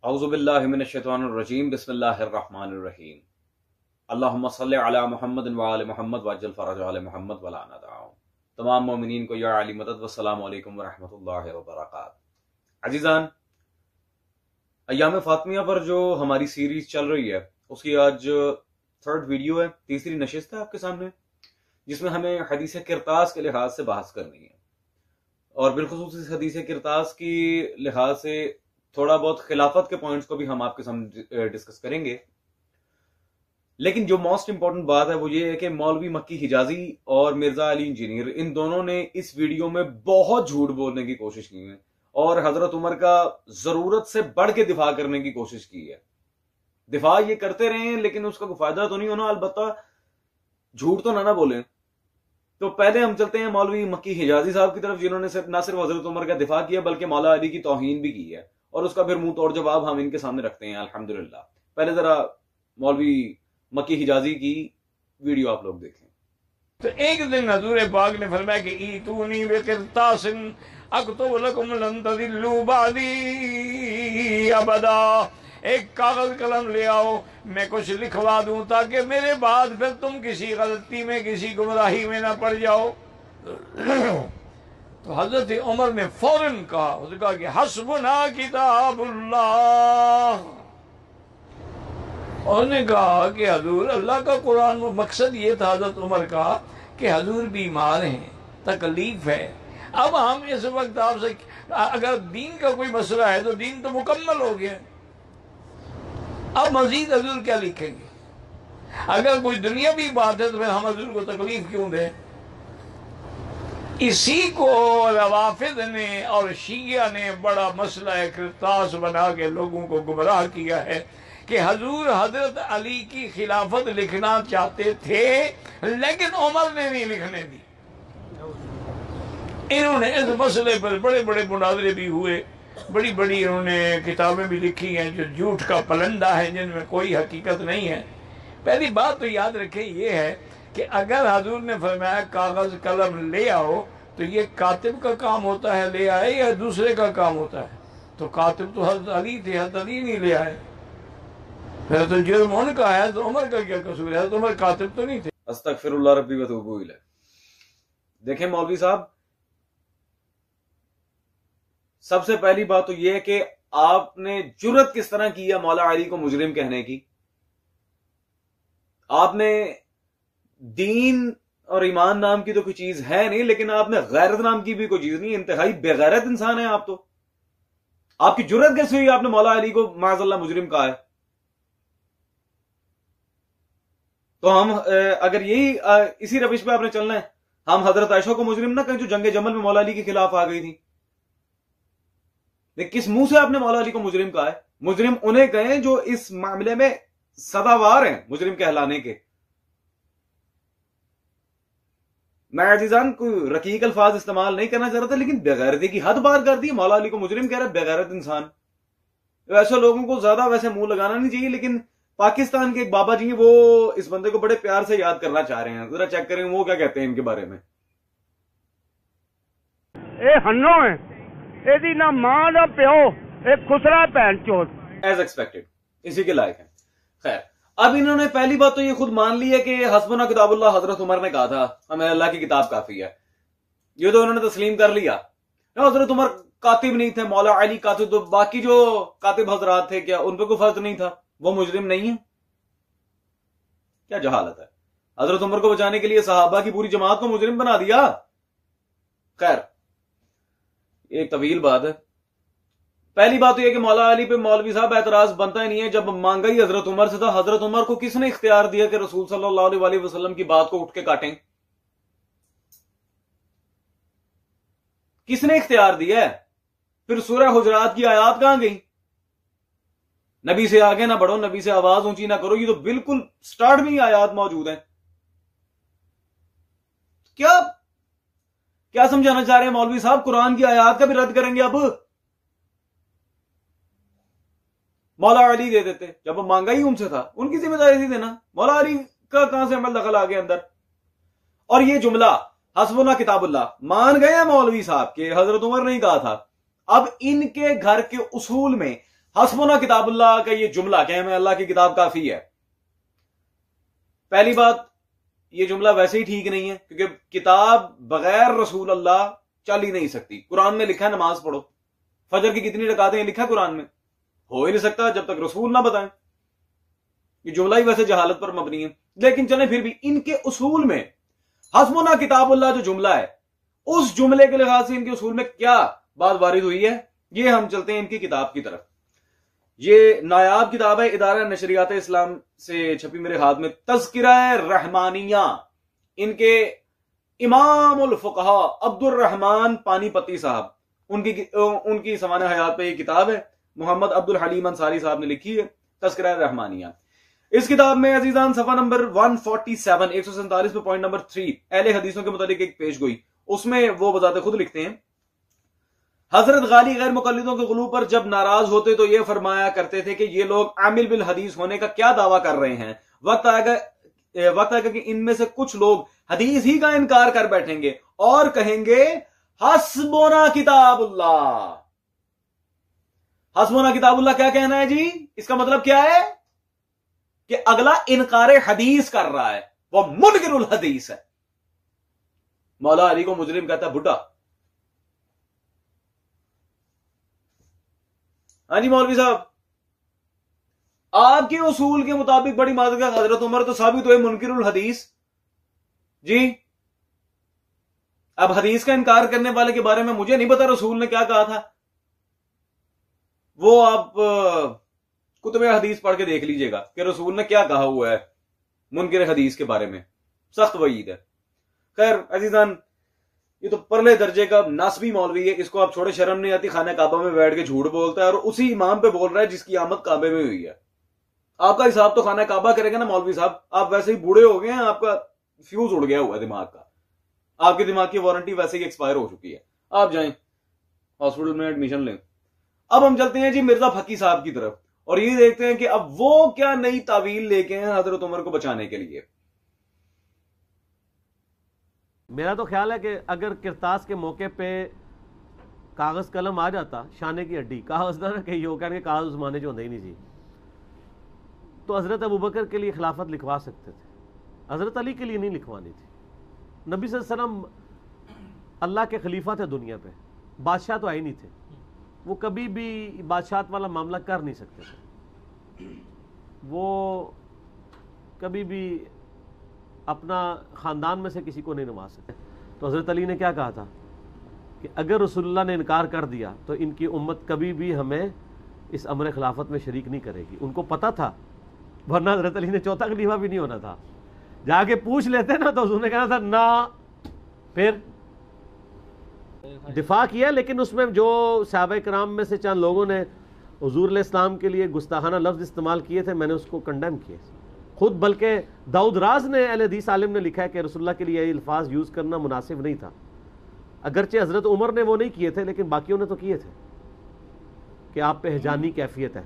औज़ुबिल्लाहि मिनश्शैतानिर्रजीम बिस्मिल्लाहिर्रहमानिर्रहीम अल्लाहुम्मा सल्लि अला मुहम्मद व आले मुहम्मद वअज्जल फरज आले मुहम्मद वला नदअ। तमाम मोमिनीन को या अली मदद व अस्सलामु अलैकुम व रहमतुल्लाहि व बरकातहू। अजीजान, अय्याम फातिमिया पर जो हमारी सीरीज चल रही है उसकी आज थर्ड वीडियो है, तीसरी नशिस्त है आपके सामने, जिसमें हमें हदीस किरतास के लिहाज से बहस करनी है और बिलखुसूस इस हदीस किरतास की लिहाज से थोड़ा बहुत खिलाफत के पॉइंट्स को भी हम आपके सामने डिस्कस करेंगे। लेकिन जो मोस्ट इंपॉर्टेंट बात है वो ये है कि मौलवी मक्की हिजाजी और मिर्जा अली इंजीनियर, इन दोनों ने इस वीडियो में बहुत झूठ बोलने की कोशिश की है और हजरत उमर का जरूरत से बढ़ के दिफा करने की कोशिश की है। दिफा ये करते रहे हैं लेकिन उसका कोई फायदा तो नहीं होना, अलबत्ता झूठ तो ना बोलें। तो पहले हम चलते हैं मौलवी मक्की हिजाजी साहब की तरफ, जिन्होंने न सिर्फ हजरत उमर का दिफा किया बल्कि मौला अली की तौहीन भी की है और उसका फिर मुंह तोड़ जवाब हम इनके सामने रखते हैं अल्हम्दुलिल्लाह। पहले जरा मौलवी मक्की हिजाजी की वीडियो आप लोग देखें। तो एक दिन हजूर पाक ने फरमाया कि ईतूनी बिकिरतासिन अक्तुब लकुम लन तदिल्लू बादी अबदा। एक कागज कलम ले आओ, मैं कुछ लिखवा दूं ताकि मेरे बाद फिर तुम किसी गलती में, किसी गुमराही में ना पड़ जाओ। तो हजरत उमर ने फौरन कहा, उसने कहा कि हस्बुना किताबुल्लाह। उन्होंने कहा कि हजूर अल्लाह का कुरान, वो मकसद ये था हजरत उमर का कि हजूर बीमार हैं, तकलीफ है। अब हम इस वक्त आपसे, अगर दीन का कोई मसला है तो दीन तो मुकम्मल हो गया, अब मजीद हजूर क्या लिखेंगे? अगर कोई दुनियावी बात है तो फिर हम हजूर को तकलीफ क्यों दें? इसी को रवाफिद ने और शिया ने बड़ा मसला किरतास बना के लोगों को गुमराह किया है कि हजूर हजरत अली की खिलाफत लिखना चाहते थे लेकिन उमर ने नहीं लिखने दी। इन्होंने इस मसले पर बड़े बड़े मुनाजरे भी हुए, बड़ी बड़ी इन्होंने किताबें भी लिखी हैं जो झूठ का पलंदा है, जिनमें कोई हकीकत नहीं है। पहली बात तो याद रखें ये है कि अगर हजूर ने फरमाया कागज कलम ले आओ तो ये कातिब का काम होता है ले आए या दूसरे का काम होता है? तो कातिब तो हजरत अली थे, हजरत अली नहीं ले आए। फिर तो जुर्म उनका है तो उमर का क्या कसूर है? तो उमर कातिब तो नहीं थे। अस्तगफिरुल्लाह रब्बी व तूबू इलैह। देखें मौलवी साहब, सबसे पहली बात तो यह है कि आपने जुर्रत किस तरह की है मौला अली को मुजरिम कहने की। आपने दीन और ईमान नाम की तो कोई चीज है नहीं, लेकिन आपने गैरत नाम की भी कोई चीज नहीं। इंतहाई बेगैरत इंसान है आप। तो आपकी जुर्रत कैसे हुई आपने मौला अली को माज़अल्लाह मुजरिम कहा है? तो हम अगर यही इसी रविश पे आपने चलना है, हम हजरत आयशा को मुजरिम ना कहें जो जंग जमल में मौला अली के खिलाफ आ गई थी। किस मुंह से आपने मौला अली को मुजरिम कहा है? मुजरिम उन्हें कहें जो इस मामले में सदावार हैं मुजरिम कहलाने के। मैं अजीजान कोई रकीक अल्फाज इस्तेमाल नहीं करना चाह रहा था, लेकिन बेगैरती की हद पार कर दी। मौला अली को मुजरिम कह रहा है बेगैरत इंसान। वैसे लोगों को ज्यादा वैसे मुंह लगाना नहीं चाहिए, लेकिन पाकिस्तान के एक बाबा जी हैं, वो इस बंदे को बड़े प्यार से याद करना चाह रहे हैं। जरा चेक करें वो क्या कहते हैं इनके बारे में। ए हन्नो है, एदी ना मां ना प्यो, एक खुसरा भैन चोद। एज एक्सपेक्टेड, इसी के लायक है। खैर, अब इन्होंने पहली बात तो ये खुद मान ली है कि हस्बुना किताबुल्लाह हजरत उमर ने कहा था, हमें अल्लाह की किताब काफी है। ये तो उन्होंने तस्लीम कर लिया। हजरत उमर कातिब नहीं थे, मौला अली कातिब। तो बाकी जो कातिब हजरात थे क्या उन पर कोई फर्क नहीं था? वो मुजरिम नहीं है? क्या जहालत है। हजरत उमर को बचाने के लिए सहाबा की पूरी जमात को मुजरिम बना दिया। खैर, एक तवील बात है। पहली बात तो यह कि मौला अली पे मौलवी साहब एतराज बनता ही नहीं है जब मांगा ही हजरत उमर से था। हजरत उमर को किसने इख्तियार दिया कि रसूल सल्लल्लाहु अलैहि वसल्लम की बात को उठ के काटें? किसने इख्तियार दिया है? फिर सूरह हुजरात की आयत कहां गई? नबी से आगे ना बढ़ो, नबी से आवाज ऊंची ना करो, ये तो बिल्कुल स्टार्ट में ही आयत मौजूद है। क्या क्या समझाना चाह रहे हैं मौलवी साहब? कुरान की आयत का भी रद्द करेंगे अब? मौला अली दे देते जब मांगा ही उनसे था, उनकी जिम्मेदारी थी देना। मौला अली का कहां से अमल दखल आ गया अंदर? और ये जुमला हस्बुना किताबुल्लाह मान गए मौलवी साहब के हजरत उमर नहीं कहा था। अब इनके घर के उसूल में हस्बुना किताबुल्लाह का ये जुमला कि हमें अल्लाह की किताब काफी है, पहली बात ये जुमला वैसे ही ठीक नहीं है, क्योंकि किताब बगैर रसूल अल्लाह चल ही नहीं सकती। कुरान में लिखा है नमाज पढ़ो, फजर की कितनी रकातें लिखा है कुरान में, हो ही नहीं सकता जब तक रसूल ना बताएं। ये जुमला ही वैसे जहालत पर मबनी है, लेकिन चले फिर भी इनके उसूल में हस्बुना किताबुल्लाह जो जुमला है, उस जुमले के लिहाज से इनके उसूल में क्या बात वारिद हुई है, ये हम चलते हैं इनकी किताब की तरफ। ये नायाब किताब है, इदारा नशरियात इस्लाम से छपी मेरे हाथ में, तज़किरा रहमानिया। इनके इमामुल फुक़हा अब्दुर रहमान पानीपती साहब, उनकी सवाने हयात पे ये किताब है, मोहम्मद अब्दुल हलीम अंसारी साहब ने लिखी है, तज़किरा रहमानिया। इस किताब में अजीजान सफा नंबर 147 147 पे पॉइंट नंबर 3 अहले हदीसों के मुतालिक एक पेश गोई, उसमें वो बताते खुद लिखते हैं, हजरत गाली गैर मुकल्लिदों के गुलू पर जब नाराज होते तो ये फरमाया करते थे कि ये लोग आमिल बिल हदीस होने का क्या दावा कर रहे हैं। वक्त आएगा कि इनमें से कुछ लोग हदीस ही का इनकार कर बैठेंगे और कहेंगे हस्बुना किताबुल्लाह। हस्बुना किताबुल्लाह क्या कहना है जी? इसका मतलब क्या है कि अगला इनकार हदीस कर रहा है, वह मुनकिरुल हदीस है। मौला अली को मुजरिम कहता है बुड्ढा। हाँ जी मौलवी साहब, आपके उसूल के मुताबिक बड़ी मादत का हजरत उमर तो साबित हुए मुनकिरुल हदीस जी। अब हदीस का इनकार करने वाले के बारे में मुझे नहीं पता रसूल ने क्या कहा था, वो आप कुतुबे हदीस पढ़ के देख लीजिएगा कि रसूल ने क्या कहा हुआ है मुनकिर हदीस के बारे में, सख्त वईद है। खैर अजीजान, ये तो परले दर्जे का नासबी मौलवी है, इसको आप छोड़े, शर्म नहीं आती, खाने काबा में बैठ के झूठ बोलता है और उसी इमाम पे बोल रहा है जिसकी आमद काबे में हुई है। आपका हिसाब तो खाना काबा करेगा ना मौलवी साहब, आप वैसे ही बूढ़े हो गए हैं, आपका फ्यूज उड़ गया हुआ है दिमाग का, आपके दिमाग की वारंटी वैसे ही एक्सपायर हो चुकी है, आप जाएं हॉस्पिटल में एडमिशन लें। अब हम चलते हैं जी मिर्जा फकी साहब की तरफ और ये देखते हैं कि अब वो क्या नई तावील लेके हैं हजरत उमर को बचाने के लिए। मेरा तो ख्याल है कि अगर किरतास के मौके पे कागज़ कलम आ जाता, शाने की हड्डी कागज़ ना कही हो, कहने कागज़ उस माने जो होंगे ही नहीं जी, तो हज़रत अबू बकर के लिए खिलाफत लिखवा सकते थे, हज़रत अली के लिए नहीं लिखवानी थी। नबी सल्लल्लाहु अलैहि वसल्लम अल्लाह के खलीफा थे दुनिया पे, बादशाह तो आए नहीं थे, वो कभी भी बादशाहत वाला मामला कर नहीं सकते थे, वो कभी भी अपना ख़ानदान में से किसी को नहीं नवाज सकते। तो हज़रत अली ने क्या कहा था कि अगर रसूलुल्लाह ने इनकार कर दिया तो इनकी उम्मत कभी भी हमें इस अमर खिलाफत में शरीक नहीं करेगी। उनको पता था, वरना हज़रत अली ने चौथा खलीफा भी नहीं होना था। जाके पूछ लेते ना तो उसने कहना था ना, फिर दिफा किया, लेकिन उसमें जो सहाबा कराम में से चंद लोगों ने हुजूर इस्लाम के लिए गुस्ताखाना लफ्ज़ इस्तेमाल किए थे, मैंने उसको कंडेम किया खुद, बल्कि दाऊद राज ने अहले हदीस आलिम ने लिखा है कि रसूलुल्लाह के लिए ये अल्फाज यूज़ करना मुनासिब नहीं था। अगरचे हज़रत उमर ने वो नहीं किए थे, लेकिन बाकियों ने तो किए थे कि आप पे हिजानी कैफियत है,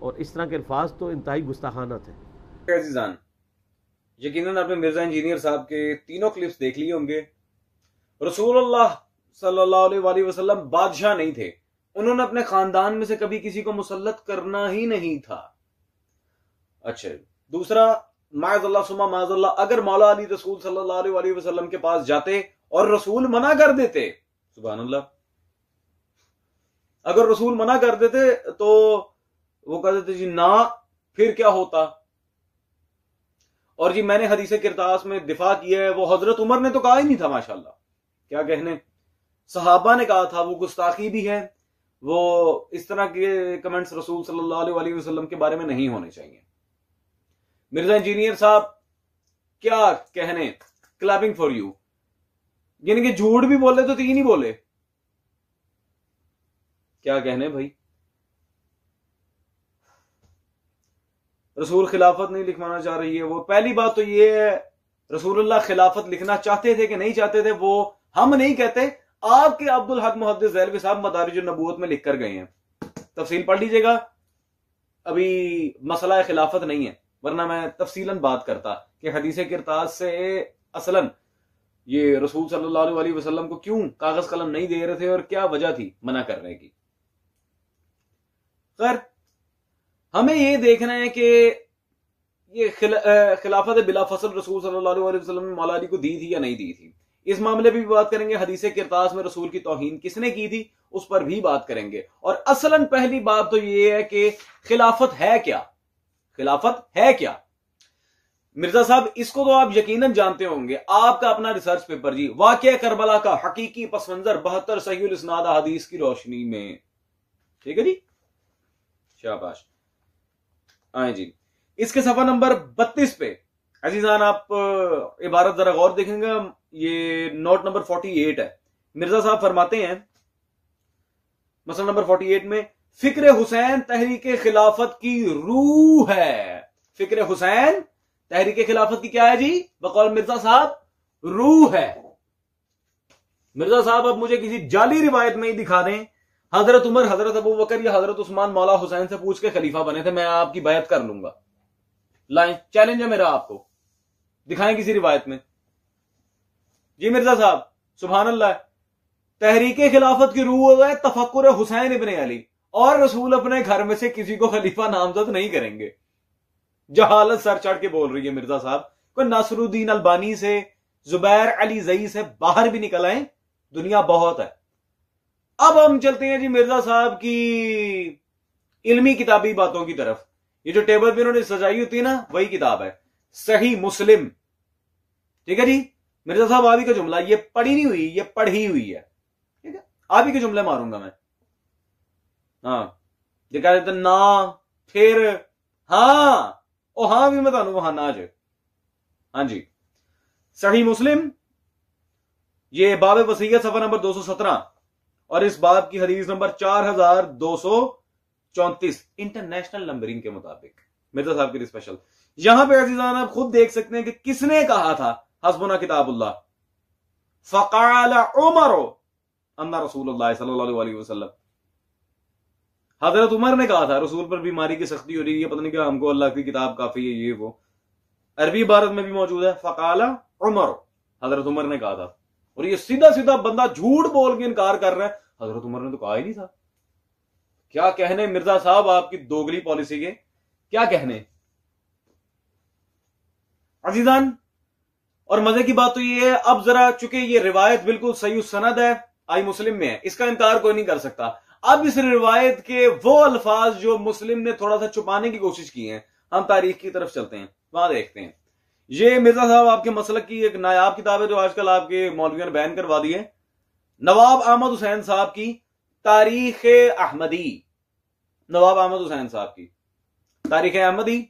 और इस तरह के अल्फाज तो इंतहाई गुस्ताखाना थे। अज़ीज़ान, यकीनन आपने मिर्जा इंजीनियर साहब के तीनों क्लिप्स देख लिए होंगे। रसूलुल्लाह सल्लल्लाहु अलैहि वसल्लम बादशाह नहीं थे, उन्होंने अपने खानदान में से कभी किसी को मुसल्लत करना ही नहीं था। अच्छा, दूसरा, माज़अल्लाह सुम्मा माज़अल्लाह, अगर मौला अली रसूल सल्लल्लाहु अलैहि वसल्लम के पास जाते और रसूल मना कर देते, सुभान अल्लाह, अगर रसूल मना कर देते तो वो कह देते जी ना, फिर क्या होता। और जी मैंने हदीस किरतास में दिफा किया है, वो हजरत उमर ने तो कहा ही नहीं था, माशाल्लाह, क्या कहने, सहाबा ने कहा था, वो गुस्ताखी भी है, वो इस तरह के कमेंट्स रसूल सल्लल्लाहु अलैहि वसल्लम के बारे में नहीं होने चाहिए। मिर्जा इंजीनियर साहब क्या कहने, क्लैपिंग फॉर यू, यानी कि झूठ भी बोले तो तीन ही बोले, क्या कहने भाई। रसूल खिलाफत नहीं लिखवाना चाह रही है वो, पहली बात तो ये है रसूलुल्लाह खिलाफत लिखना चाहते थे कि नहीं चाहते थे वो हम नहीं कहते, आपके अब्दुल हक मुहद्दिस ज़ैलवी साहब मदारिजुन नबूवत में लिख कर गए हैं, तफसील पढ़ लीजिएगा, अभी मसला खिलाफत नहीं है, वरना मैं तफसीलन बात करता कि हदीस किरतास से असलन ये रसूल सल्लल्लाहु अलैहि वसल्लम को क्यों कागज कलम नहीं दे रहे थे और क्या वजह थी मना करने की। खैर, हमें ये देखना है कि ये खिलाफत बिला फसल रसूल सल्लल्लाहु अलैहि वसल्लम ने मौला अली को दी थी या नहीं दी थी। इस मामले में भी बात करेंगे। हदीस किरतास में रसूल की तौहीन किसने की थी उस पर भी बात करेंगे। और असलन पहली बात तो ये है कि खिलाफत है क्या, खिलाफत है क्या। मिर्जा साहब, इसको तो आप यकीनन जानते होंगे, आपका अपना रिसर्च पेपर जी, वाक़या करबला का हकीकी पस मंजर 72 सहीहुल इस्नाद हदीस की रोशनी में। ठीक है जी, शाबाश। आए जी, इसके सफा नंबर 32 पे अजीजान आप इबारत जरा गौर देखेंगे, ये नोट नंबर 48 है। मिर्जा साहब फरमाते हैं मसला नंबर 48 में, फिक्र हुसैन तहरीक खिलाफत की रूह है। फिक्र हुसैन तहरीक खिलाफत की क्या है जी, बकौल मिर्जा साहब, रूह है। मिर्जा साहब अब मुझे किसी जाली रिवायत में ही दिखा दें हजरत उमर, हजरत अबू बकर या हजरत उस्मान मौला हुसैन से पूछ के खलीफा बने थे, मैं आपकी बैत कर लूंगा। लाएं, चैलेंज है मेरा, आपको दिखाएं किसी रिवायत में जी। मिर्जा साहब सुभान अल्लाह, तहरीके खिलाफत की रूह है तफक्कुर हुसैन इब्ने अली, और रसूल अपने घर में से किसी को खलीफा नामजद नहीं करेंगे। जहालत सर चढ़ के बोल रही है मिर्जा साहब। कोई नासरुद्दीन अलबानी से, जुबैर अली जई से बाहर भी निकल आए, दुनिया बहुत है। अब हम चलते हैं जी मिर्जा साहब की इल्मी किताबी बातों की तरफ। ये जो टेबल पे उन्होंने सजाई होती है ना, वही किताब है सही मुस्लिम। ठीक है जी, मिर्जा साहब आप ही का जुमला, ये पढ़ी नहीं हुई, ये पढ़ी हुई है। ठीक है, आप ही के जुमले मारूंगा मैं। हाँ, ये कह देते ना, फिर हाँ, ओ हाँ भी मैं तानू वहां नाज। हाँ जी, सही मुस्लिम, ये बाब वसीयत सफा नंबर 217 और इस बाब की हदीस नंबर 4234 इंटरनेशनल नंबरिंग के मुताबिक, मिर्जा साहब के लिए स्पेशल। यहां पे अजीजान आप खुद देख सकते हैं कि किसने कहा था हस्बुना किताबुल्लाह, फक़ाल उमर अन्ना रसूलुल्लाह सल्लल्लाहु अलैहि वसल्लम। हजरत उमर ने कहा था रसूल पर बीमारी की सख्ती हो रही है, पता नहीं क्या, हमको अल्लाह की किताब काफी है, ये वो। अरबी इबारत में भी मौजूद है फक़ाल उमर, हजरत उमर ने कहा था। और ये सीधा सीधा बंदा झूठ बोल के इनकार कर रहा है, हजरत उमर ने तो कहा ही नहीं था। क्या कहने मिर्जा साहब आपकी दोगली पॉलिसी के, क्या कहने अजीजान। और मजे की बात तो ये है, अब जरा चूंकि ये रिवायत बिल्कुल सही सनद है, आई मुस्लिम में है, इसका इनकार कोई नहीं कर सकता। अब इस रिवायत के वो अल्फाज जो मुस्लिम ने थोड़ा सा छुपाने की कोशिश की है, हम तारीख की तरफ चलते हैं, वहां देखते हैं। ये मिर्जा साहब आपके मसलक की एक नायाब किताब है जो आजकल आपके मौलवियों ने बैन करवा दी है, नवाब अहमद हुसैन साहब की तारीख अहमदी। नवाब अहमद हुसैन साहब की तारीख अहमदी।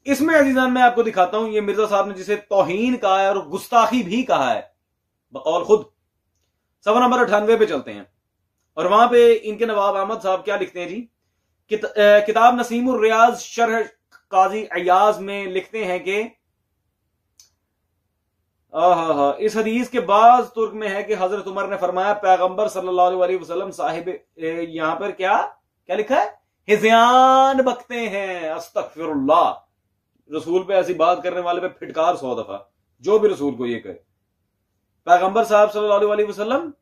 इसमें अजीजान मैं आपको दिखाता हूं, ये मिर्जा साहब ने जिसे तौहीन कहा है और गुस्ताखी भी कहा है बकौल खुद। सफा नंबर 98 पे चलते हैं और वहां पे इनके नवाब अहमद साहब क्या लिखते हैं जी। किताब नसीमुर रियाज शरह काजी अयाज में लिखते हैं कि इस हदीस के बाद तुर्क में है कि हजरत उमर ने फरमाया पैगंबर सल्लल्लाहु अलैहि वसल्लम साहिब, यहां पर क्या क्या लिखा है, हिज़यान बकते हैं, अस्तगफिरुल्लाह। रसूल पे ऐसी बात करने वाले पे फिटकार 100 दफा, जो भी रसूल को ये कहे। पैगंबर साहब सल्लल्लाहु अलैहि वसल्लम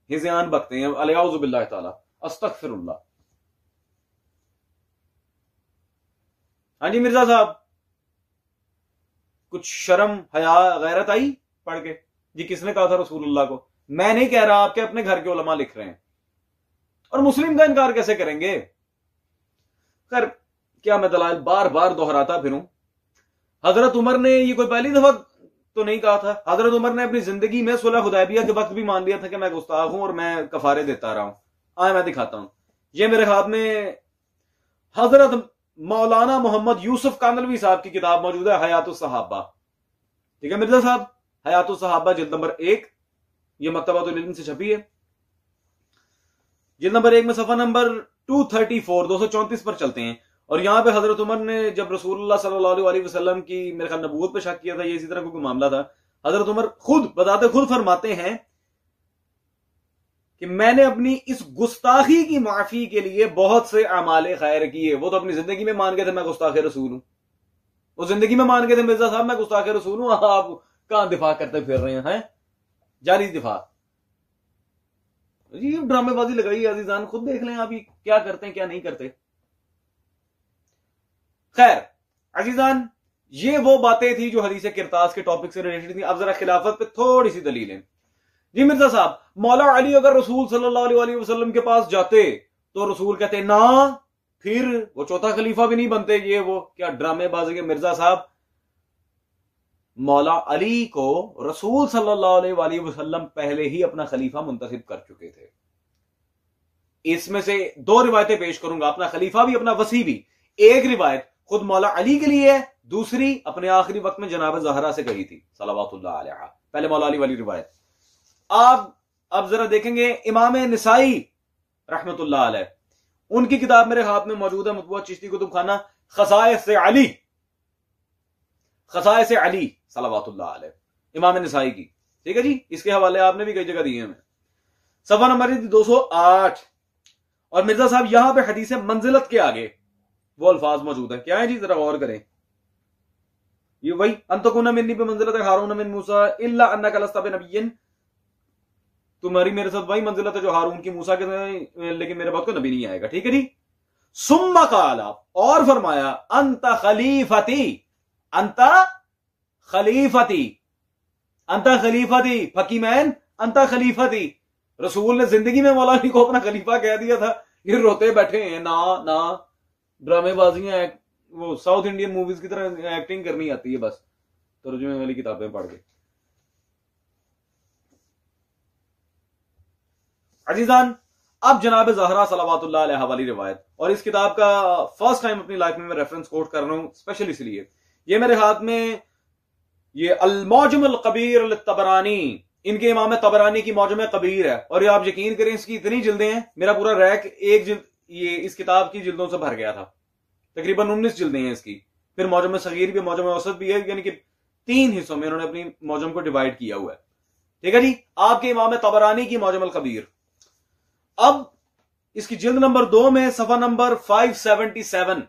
हिज़यान बकते हैं, अलयाउज़ु बिल्लाह ताला, अस्तगफिरुल्लाह। हाँ जी मिर्जा साहब, कुछ शर्म हया गैरत आई पढ़ के जी, किसने कहा था रसूलुल्लाह को? मैं नहीं कह रहा, आपके अपने घर के उलमा लिख रहे हैं। और मुस्लिम का इनकार कैसे करेंगे? खैर, क्या मैं दलाइल बार बार दोहराता फिरूं। हजरत उमर ने ये कोई पहली दफा तो नहीं कहा था। हजरत उमर ने अपनी जिंदगी में सुलह हुदैबिया के वक्त भी मान लिया था कि मैं गुस्ताख हूं और मैं कफारे देता रहा हूं। आए मैं दिखाता हूं, ये मेरे हाथ में हजरत मौलाना मोहम्मद यूसुफ कानलवी साहब की किताब मौजूद है, हयातुस सहाबा। ठीक है मिर्जा साहब, हयातुस सहाबा जिल्द नंबर 1, ये मक्तबातुल इल्म से छपी है। जिल्द नंबर 1 में सफा नंबर 234 पर चलते हैं और यहां पे हजरत उमर ने जब रसूलुल्लाह सल्लल्लाहु अलैहि वसल्लम की मेरे ख्याल नबूवत पे शक किया था, ये इसी तरह कोई मामला था। हजरत उमर खुद बताते, खुद फरमाते हैं कि मैंने अपनी इस गुस्ताखी की माफी के लिए बहुत से अमाले खैर किए। वो तो अपनी जिंदगी में मान गए थे मैं गुस्ताख रसूल हूं, वो जिंदगी में मान गए थे मिर्जा साहब मैं गुस्ताख रसूल हूं। आप कहां दिफा करते फिर रहे हैं, जारी दिफा। जी ड्रामेबाजी लगाई अजीजान, खुद देख लें आप ये क्या करते हैं क्या नहीं करते। खैर अजीजान, ये वो बातें थी जो हदीस किरतास के टॉपिक से रिलेटेड थी। अब जरा खिलाफत पे थोड़ी सी दलीलें। जी मिर्जा साहब, मौला अली अगर रसूल सल्लल्लाहु अलैहि वसल्लम के पास जाते तो रसूल कहते ना, फिर वो चौथा खलीफा भी नहीं बनते, ये वो क्या ड्रामेबाजी के मिर्जा साहब। मौला अली को रसूल सल्लल्लाहु अलैहि वसल्लम पहले ही अपना खलीफा मुंतखब कर चुके थे। इसमें से दो रिवायतें पेश करूंगा, अपना खलीफा भी अपना वसी भी। एक रिवायत खुद मौला अली के लिए है, दूसरी अपने आखिरी वक्त में जनाब ज़हरा से कही थी सल्लल्लाहु अलैहा। पहले मौला अली वाली रिवायत आप अब जरा देखेंगे, इमाम निसाई रहमतुल्लाह अलैह, उनकी किताब मेरे हाथ में मौजूद है, मतबूआ चिश्ती कुतुबखाना, खसाइस अली, खसाइस अली सल्लल्लाहु अलैह, इमाम निसाई की, ठीक है जी। इसके हवाले आपने भी कई जगह दिए हैं। सफा नंबर 208। और मिर्जा साहब यहां पे हदीस मंजिलत के आगे वो अल्फाज मौजूद है, क्या है जी, जरा गौर करें। ये वही अंतकुना मिन्नी पे मंजिलत हारून मिन मूसा इल्ला अन्नका लस्ता बिनबिय्यिन, तुम्हारी मेरे साथ वही मंजिलत है जो हारून की मूसा के, लेकिन मेरे बाद को नबी नहीं आएगा, ठीक है जी। सुम्मा काला, और फरमाया अंता खलीफती, अंता खलीफती, अंता खलीफती फकीमैन, अंता खलीफती। रसूल ने जिंदगी में मौला अली को अपना खलीफा कह दिया था, ये रोते बैठे हैं ना ना, ड्रामेबाजियां, वो साउथ इंडियन मूवीज की तरह एक्टिंग करनी आती है बस, तर्जुमे वाली किताबें पढ़ के। अजीजान, अब जनाब ज़हरा सल्लल्लाहु अलैहा वाली रिवायत, और इस किताब का फर्स्ट टाइम अपनी लाइफ में मैं रेफरेंस कोट कर रहा हूं स्पेशल इसलिए, ये मेरे हाथ में ये अल-मौजम अल-कबीर अल-तबरानी, इनके इमाम तबरानी की मौजम कबीर है, और ये आप यकीन करें इसकी इतनी जिल्दें हैं, मेरा पूरा रैक एक जिल्द ये इस किताब की जिल्दों से भर गया था। तकरीबन 19 जिल्दें हैं इसकी। फिर मौजम सगीर भी, मौजम औसत भी है, यानी कि 3 हिस्सों में उन्होंने अपनी मौजम को डिवाइड किया हुआ है, ठीक है जी। आपके इमाम तबरानी की मौजम अल कबीर। अब इसकी जिल्द नंबर 2 में सफा नंबर 577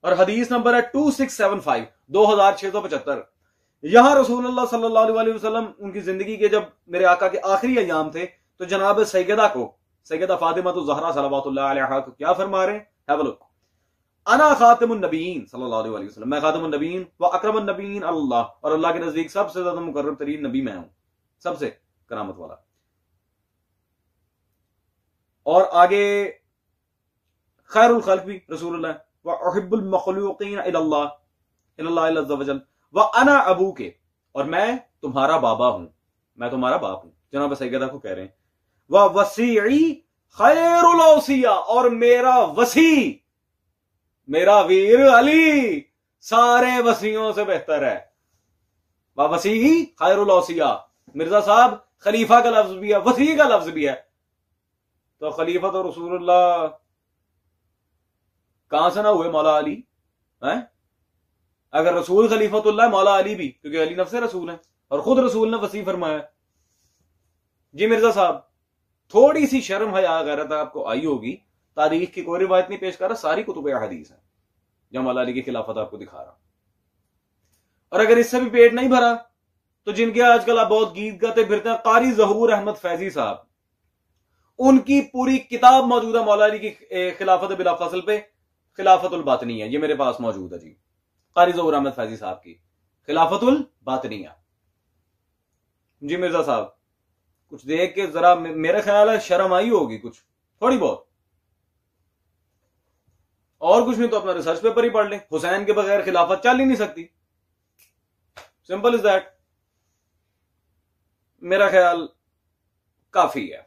और हदीस नंबर है 2675, 2675। यहां रसूलुल्लाह सल्लल्लाहु अलैहि वसल्लम उनकी जिंदगी के जब मेरे आका के आखिरी अयाम थे, तो जनाब सैयदा को, सैयदा फातिमा तो ज़हरा सल्लल्लाहु अलैहा को क्या फरमा रहे हैं, हैव अ लुक। अना खातिमुन नबीयीन सल्लल्लाहु अलैहि वसल्लम, मैं खातिमुन नबीयीन व अकरमुन नबीयीन अल्लाह, और अल्लाह के नजदीक सबसे ज्यादा मुकर्रम तरीन नबी मैं हूं, सबसे करामत वाला। और आगे खैरुल खल्क भी रसूलुल्लाह, व उहिब्बुल मखलूकीन इलल्लाह अज़्ज़ा वजल, व अना अबू के, और मैं तुम्हारा बाबा हूं, मैं तुम्हारा बाप हूं, जनाब सैयदा को कह रहे हैं। व वसीई खैरुल औसिया, और मेरा वसी, मेरा वीर अली सारे वसियों से बेहतर है। व वसी खैरुल औसिया, मिर्जा साहब खलीफा का लफ्ज भी है, वसी का लफ्ज भी है, तो खलीफा तो रसूलुल्लाह कहां से ना हुए, मौला अली हैं। अगर रसूल खलीफतुल्लाह, मौला अली भी, क्योंकि अली नफ्से रसूल है, और खुद रसूल ने वसी फरमाया। जी मिर्जा साहब, थोड़ी सी शर्म हया गैरत आपको आई होगी, तारीख की कोई रिवायत नहीं पेश कर रहा, सारी कुतुब हदीस है जहां मौला अली की खिलाफत आपको दिखा रहा। और अगर इससे भी पेट नहीं भरा, तो जिनके आजकल आप बहुत गीत गाते फिरते हैं, कारी ज़हूर अहमद फैजी साहब, उनकी पूरी किताब मौजूद है मौला अली की खिलाफत बिला फसल पे, खिलाफतुल बातनिया, ये मेरे पास मौजूद है जी, कारी ज़हूर अहमद फैजी साहब की खिलाफतुल बातनिया। जी मिर्जा साहब, कुछ देख के जरा मेरा ख्याल है शर्म आई होगी कुछ, थोड़ी बहुत, और कुछ नहीं तो अपना रिसर्च पेपर ही पढ़ लें। हुसैन के बगैर खिलाफत चल ही नहीं सकती, सिंपल इज दैट। मेरा ख्याल काफी है,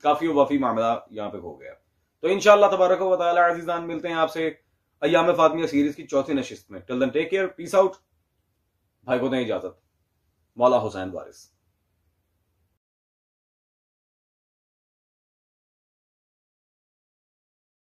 काफी वफी मामला यहां पे हो गया। तो इंशाअल्लाह तबारक व तआला अज़ीज़ान मिलते हैं आपसे अय्याम फातिमिया सीरीज की चौथी नशिस्त में। Till then take care, peace out. भाई को दें इजाजत। मौला हुसैन वारिस।